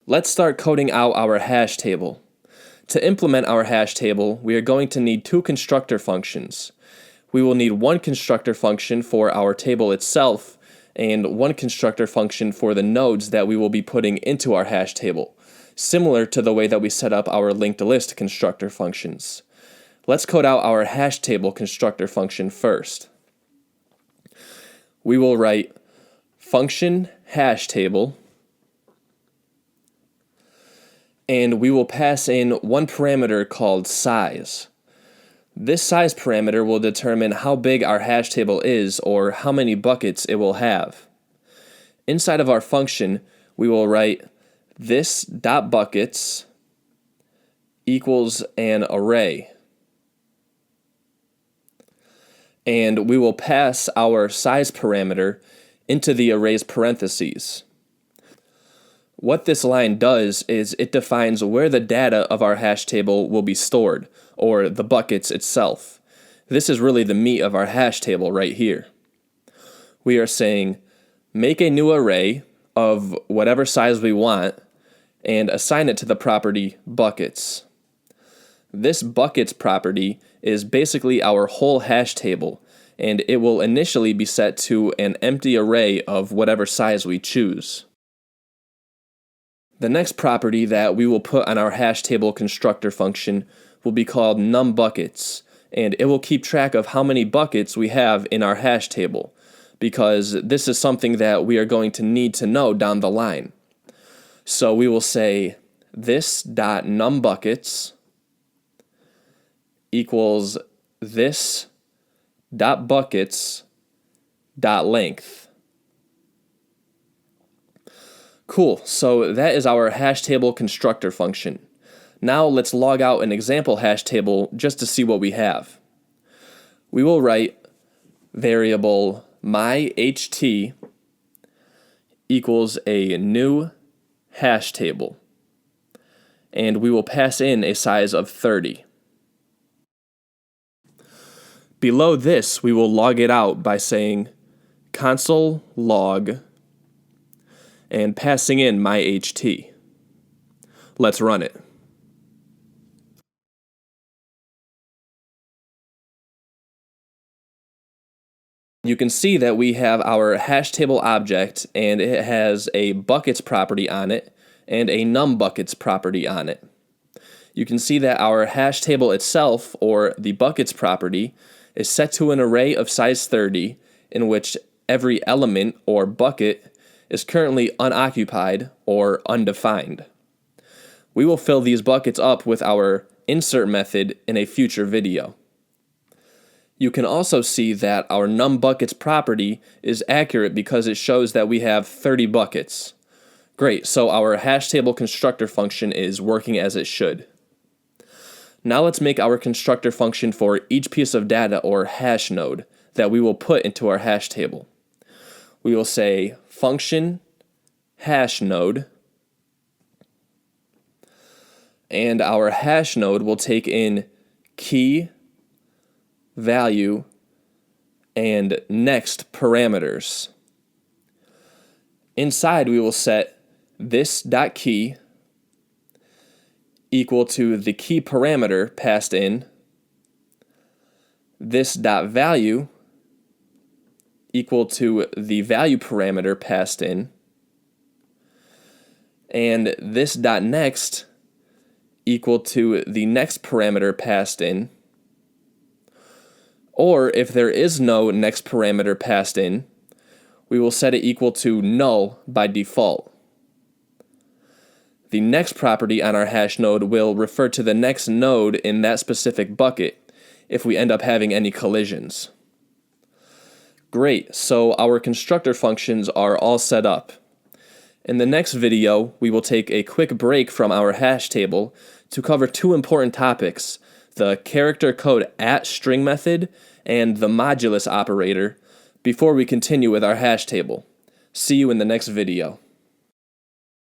Let's start coding out our hash table. To implement our hash table, we are going to need two constructor functions. We will need one constructor function for our table itself and one constructor function for the nodes that we will be putting into our hash table, similar to the way that we set up our linked list constructor functions. Let's code out our hash table constructor function first. We will write function hash table, and we will pass in one parameter called size. This size parameter will determine how big our hash table is or how many buckets it will have. Inside of our function, we will write this dot buckets equals an array. And we will pass our size parameter into the array's parentheses. What this line does is it defines where the data of our hash table will be stored, or the buckets itself. This is really the meat of our hash table right here. We are saying, make a new array of whatever size we want, and assign it to the property buckets. This buckets property is basically our whole hash table, and it will initially be set to an empty array of whatever size we choose. The next property that we will put on our hash table constructor function will be called numBuckets, and it will keep track of how many buckets we have in our hash table, because this is something that we are going to need to know down the line. So we will say this.numBuckets equals this.buckets.length. Cool, so that is our hash table constructor function. Now let's log out an example hash table just to see what we have. We will write variable myHT equals a new hash table, and we will pass in a size of 30. Below this, we will log it out by saying console log and passing in myHT. Let's run it. You can see that we have our hash table object, and it has a buckets property on it and a numBuckets property on it. You can see that our hash table itself, or the buckets property, is set to an array of size 30, in which every element or bucket is currently unoccupied or undefined. We will fill these buckets up with our insert method in a future video. You can also see that our numBuckets property is accurate because it shows that we have 30 buckets. Great, so our hash table constructor function is working as it should. Now let's make our constructor function for each piece of data or hash node that we will put into our hash table. We will say function hash node, and our hash node will take in key, value, and next parameters. Inside we will set this.key equal to the key parameter passed in, this.value equal to the value parameter passed in, and this.next equal to the next parameter passed in, or if there is no next parameter passed in, we will set it equal to null by default. The next property on our hash node will refer to the next node in that specific bucket if we end up having any collisions. Great, so our constructor functions are all set up. In the next video, we will take a quick break from our hash table to cover two important topics: the character code @string method and the modulus operator, before we continue with our hash table. See you in the next video.